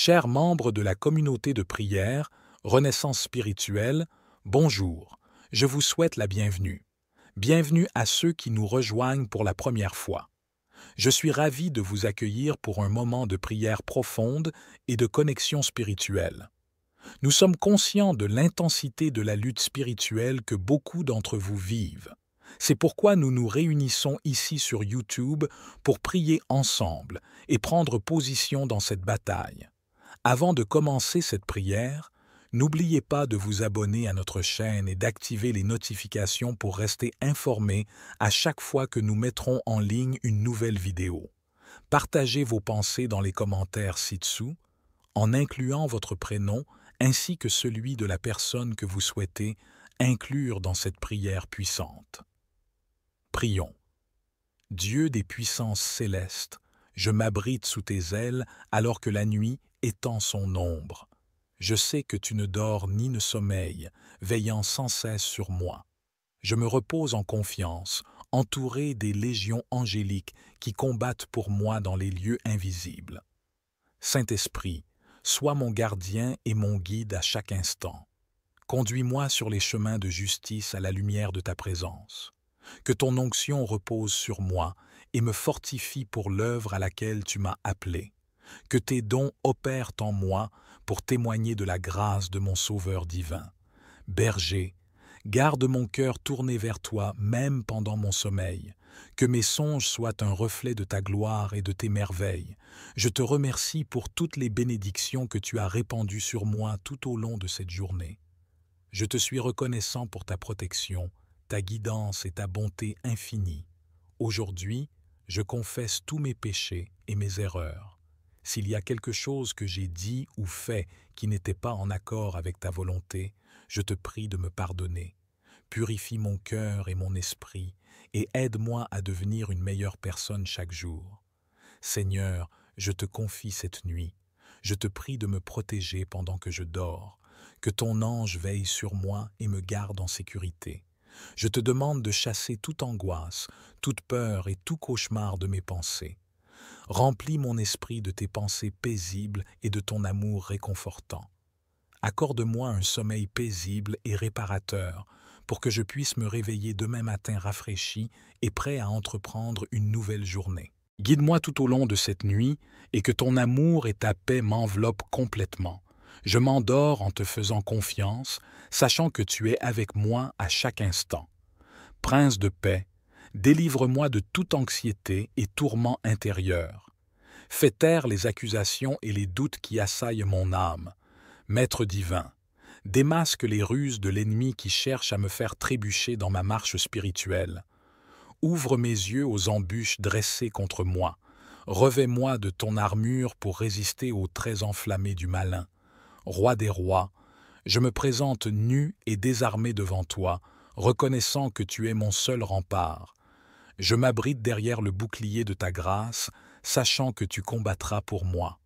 Chers membres de la communauté de prière, Renaissance spirituelle, bonjour, je vous souhaite la bienvenue. Bienvenue à ceux qui nous rejoignent pour la première fois. Je suis ravi de vous accueillir pour un moment de prière profonde et de connexion spirituelle. Nous sommes conscients de l'intensité de la lutte spirituelle que beaucoup d'entre vous vivent. C'est pourquoi nous nous réunissons ici sur YouTube pour prier ensemble et prendre position dans cette bataille. Avant de commencer cette prière, n'oubliez pas de vous abonner à notre chaîne et d'activer les notifications pour rester informé à chaque fois que nous mettrons en ligne une nouvelle vidéo. Partagez vos pensées dans les commentaires ci-dessous, en incluant votre prénom ainsi que celui de la personne que vous souhaitez inclure dans cette prière puissante. Prions. Dieu des puissances célestes, je m'abrite sous tes ailes alors que la nuit étend son ombre. Je sais que tu ne dors ni ne sommeilles, veillant sans cesse sur moi. Je me repose en confiance, entouré des légions angéliques qui combattent pour moi dans les lieux invisibles. Saint-Esprit, sois mon gardien et mon guide à chaque instant. Conduis-moi sur les chemins de justice à la lumière de ta présence. Que ton onction repose sur moi et me fortifie pour l'œuvre à laquelle tu m'as appelé. Que tes dons opèrent en moi pour témoigner de la grâce de mon Sauveur divin. Berger, garde mon cœur tourné vers toi même pendant mon sommeil. Que mes songes soient un reflet de ta gloire et de tes merveilles. Je te remercie pour toutes les bénédictions que tu as répandues sur moi tout au long de cette journée. Je te suis reconnaissant pour ta protection, ta guidance et ta bonté infinie. Aujourd'hui, je confesse tous mes péchés et mes erreurs. S'il y a quelque chose que j'ai dit ou fait qui n'était pas en accord avec ta volonté, je te prie de me pardonner. Purifie mon cœur et mon esprit et aide-moi à devenir une meilleure personne chaque jour. Seigneur, je te confie cette nuit. Je te prie de me protéger pendant que je dors. Que ton ange veille sur moi et me garde en sécurité. Je te demande de chasser toute angoisse, toute peur et tout cauchemar de mes pensées. Remplis mon esprit de tes pensées paisibles et de ton amour réconfortant. Accorde-moi un sommeil paisible et réparateur pour que je puisse me réveiller demain matin rafraîchi et prêt à entreprendre une nouvelle journée. Guide-moi tout au long de cette nuit et que ton amour et ta paix m'enveloppent complètement. Je m'endors en te faisant confiance, sachant que tu es avec moi à chaque instant. Prince de paix, délivre-moi de toute anxiété et tourment intérieur. Fais taire les accusations et les doutes qui assaillent mon âme. Maître divin, démasque les ruses de l'ennemi qui cherche à me faire trébucher dans ma marche spirituelle. Ouvre mes yeux aux embûches dressées contre moi. Revêt-moi de ton armure pour résister aux traits enflammés du malin. Roi des rois, je me présente nu et désarmé devant toi, reconnaissant que tu es mon seul rempart. Je m'abrite derrière le bouclier de ta grâce, sachant que tu combattras pour moi.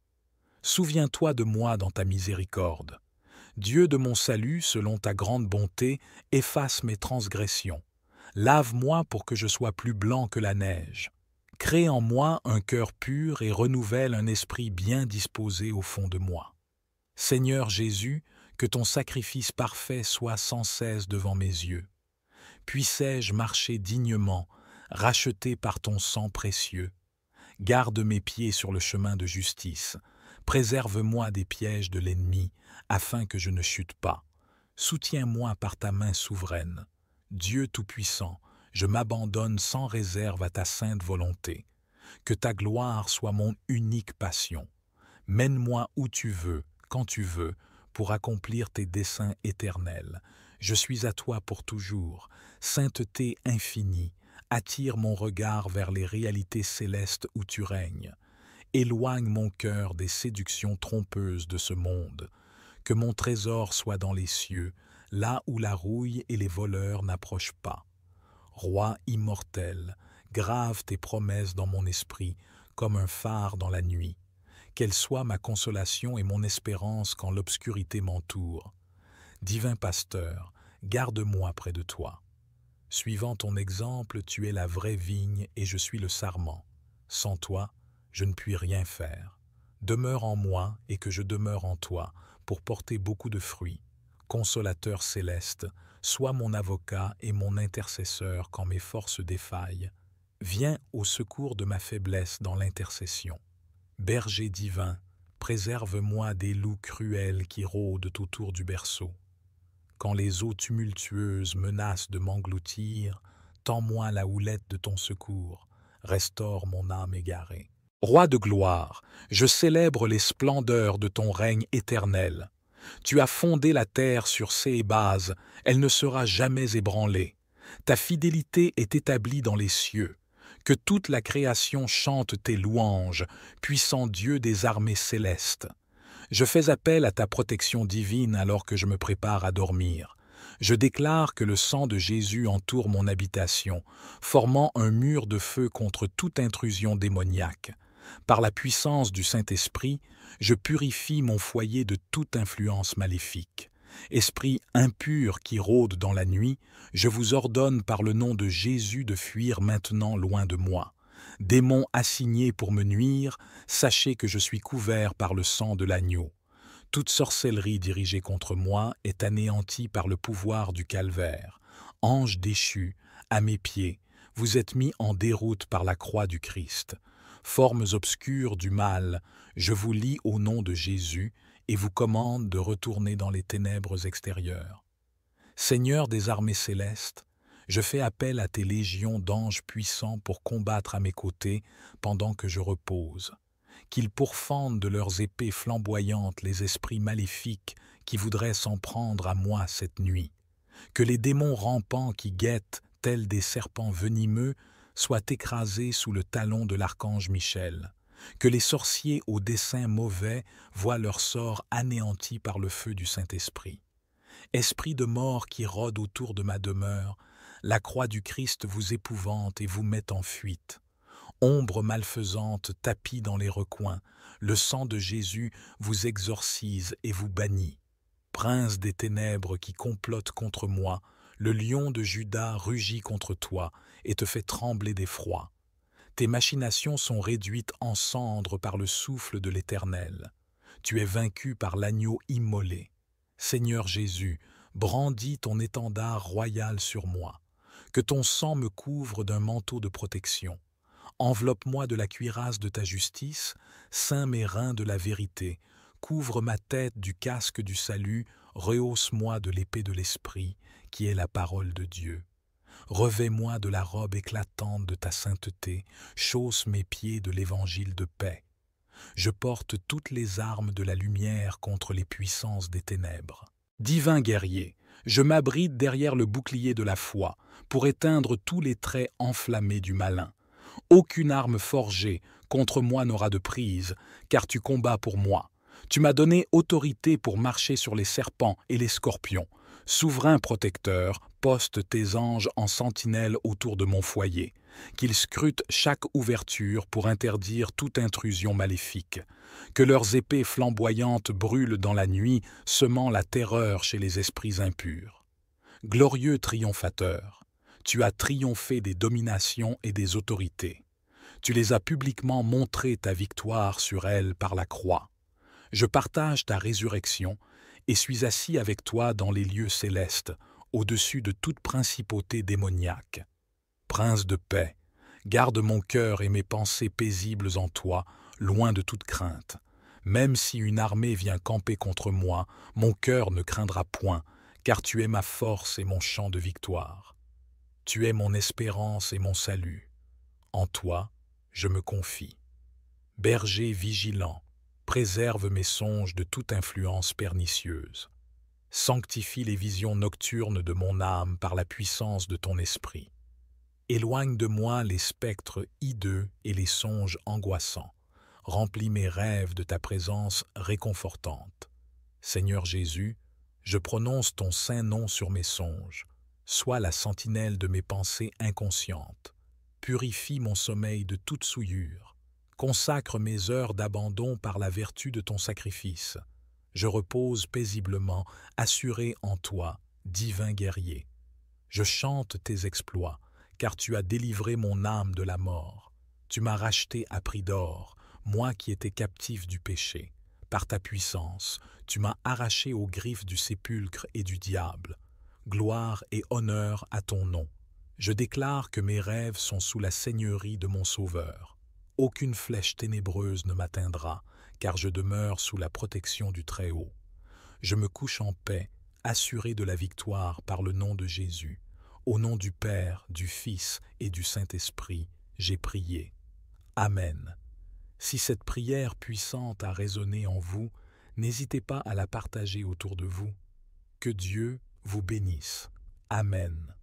Souviens-toi de moi dans ta miséricorde. Dieu de mon salut, selon ta grande bonté, efface mes transgressions. Lave-moi pour que je sois plus blanc que la neige. Crée en moi un cœur pur et renouvelle un esprit bien disposé au fond de moi. Seigneur Jésus, que ton sacrifice parfait soit sans cesse devant mes yeux. Puissais-je marcher dignement, racheté par ton sang précieux. Garde mes pieds sur le chemin de justice. Préserve-moi des pièges de l'ennemi, afin que je ne chute pas. Soutiens-moi par ta main souveraine. Dieu Tout-Puissant, je m'abandonne sans réserve à ta sainte volonté. Que ta gloire soit mon unique passion. Mène-moi où tu veux, quand tu veux, pour accomplir tes desseins éternels. Je suis à toi pour toujours. Sainteté infinie, attire mon regard vers les réalités célestes où tu règnes. Éloigne mon cœur des séductions trompeuses de ce monde. Que mon trésor soit dans les cieux, là où la rouille et les voleurs n'approchent pas. Roi immortel, grave tes promesses dans mon esprit, comme un phare dans la nuit. Qu'elle soit ma consolation et mon espérance quand l'obscurité m'entoure. Divin pasteur, garde-moi près de toi. Suivant ton exemple, tu es la vraie vigne et je suis le sarment. Sans toi, je ne puis rien faire. Demeure en moi et que je demeure en toi, pour porter beaucoup de fruits. Consolateur céleste, sois mon avocat et mon intercesseur quand mes forces défaillent. Viens au secours de ma faiblesse dans l'intercession. Berger divin, préserve-moi des loups cruels qui rôdent autour du berceau. Quand les eaux tumultueuses menacent de m'engloutir, tends-moi la houlette de ton secours, restaure mon âme égarée. Roi de gloire, je célèbre les splendeurs de ton règne éternel. Tu as fondé la terre sur ses bases, elle ne sera jamais ébranlée. Ta fidélité est établie dans les cieux. Que toute la création chante tes louanges, puissant Dieu des armées célestes. Je fais appel à ta protection divine alors que je me prépare à dormir. Je déclare que le sang de Jésus entoure mon habitation, formant un mur de feu contre toute intrusion démoniaque. Par la puissance du Saint-Esprit, je purifie mon foyer de toute influence maléfique. Esprit impur qui rôde dans la nuit, je vous ordonne par le nom de Jésus de fuir maintenant loin de moi. Démons assignés pour me nuire, sachez que je suis couvert par le sang de l'agneau. Toute sorcellerie dirigée contre moi est anéantie par le pouvoir du calvaire. Ange déchu, à mes pieds, vous êtes mis en déroute par la croix du Christ. Formes obscures du mal, je vous lie au nom de Jésus et vous commande de retourner dans les ténèbres extérieures. Seigneur des armées célestes, je fais appel à tes légions d'anges puissants pour combattre à mes côtés pendant que je repose. Qu'ils pourfendent de leurs épées flamboyantes les esprits maléfiques qui voudraient s'en prendre à moi cette nuit. Que les démons rampants qui guettent, tels des serpents venimeux, soient écrasés sous le talon de l'archange Michel. Que les sorciers aux desseins mauvais voient leur sort anéanti par le feu du Saint-Esprit. Esprit de mort qui rôde autour de ma demeure, la croix du Christ vous épouvante et vous met en fuite. Ombre malfaisante tapie dans les recoins, le sang de Jésus vous exorcise et vous bannit. Prince des ténèbres qui complote contre moi, le lion de Juda rugit contre toi et te fait trembler d'effroi. Tes machinations sont réduites en cendres par le souffle de l'Éternel. Tu es vaincu par l'agneau immolé. Seigneur Jésus, brandis ton étendard royal sur moi. Que ton sang me couvre d'un manteau de protection. Enveloppe-moi de la cuirasse de ta justice, ceins mes reins de la vérité, couvre ma tête du casque du salut, rehausse-moi de l'épée de l'Esprit, qui est la parole de Dieu. Revêt-moi de la robe éclatante de ta sainteté, chausse mes pieds de l'évangile de paix. Je porte toutes les armes de la lumière contre les puissances des ténèbres. Divin guerrier, je m'abrite derrière le bouclier de la foi, pour éteindre tous les traits enflammés du malin. Aucune arme forgée contre moi n'aura de prise, car tu combats pour moi. Tu m'as donné autorité pour marcher sur les serpents et les scorpions. Souverain protecteur, poste tes anges en sentinelle autour de mon foyer, qu'ils scrutent chaque ouverture pour interdire toute intrusion maléfique. Que leurs épées flamboyantes brûlent dans la nuit, semant la terreur chez les esprits impurs. Glorieux triomphateur, tu as triomphé des dominations et des autorités. Tu les as publiquement montré ta victoire sur elles par la croix. Je partage ta résurrection et suis assis avec toi dans les lieux célestes, au-dessus de toute principauté démoniaque. Prince de paix, garde mon cœur et mes pensées paisibles en toi, loin de toute crainte. Même si une armée vient camper contre moi, mon cœur ne craindra point, car tu es ma force et mon chant de victoire. Tu es mon espérance et mon salut. En toi, je me confie. Berger vigilant, préserve mes songes de toute influence pernicieuse. Sanctifie les visions nocturnes de mon âme par la puissance de ton esprit. Éloigne de moi les spectres hideux et les songes angoissants. Remplis mes rêves de ta présence réconfortante. Seigneur Jésus, je prononce ton saint nom sur mes songes. Sois la sentinelle de mes pensées inconscientes. Purifie mon sommeil de toute souillure. Consacre mes heures d'abandon par la vertu de ton sacrifice. Je repose paisiblement, assuré en toi, divin guerrier. Je chante tes exploits, car tu as délivré mon âme de la mort. Tu m'as racheté à prix d'or, moi qui étais captif du péché. Par ta puissance, tu m'as arraché aux griffes du sépulcre et du diable. Gloire et honneur à ton nom. Je déclare que mes rêves sont sous la seigneurie de mon Sauveur. Aucune flèche ténébreuse ne m'atteindra, car je demeure sous la protection du Très-Haut. Je me couche en paix, assuré de la victoire par le nom de Jésus. Au nom du Père, du Fils et du Saint-Esprit, j'ai prié. Amen. Si cette prière puissante a résonné en vous, n'hésitez pas à la partager autour de vous. Que Dieu vous bénisse. Amen.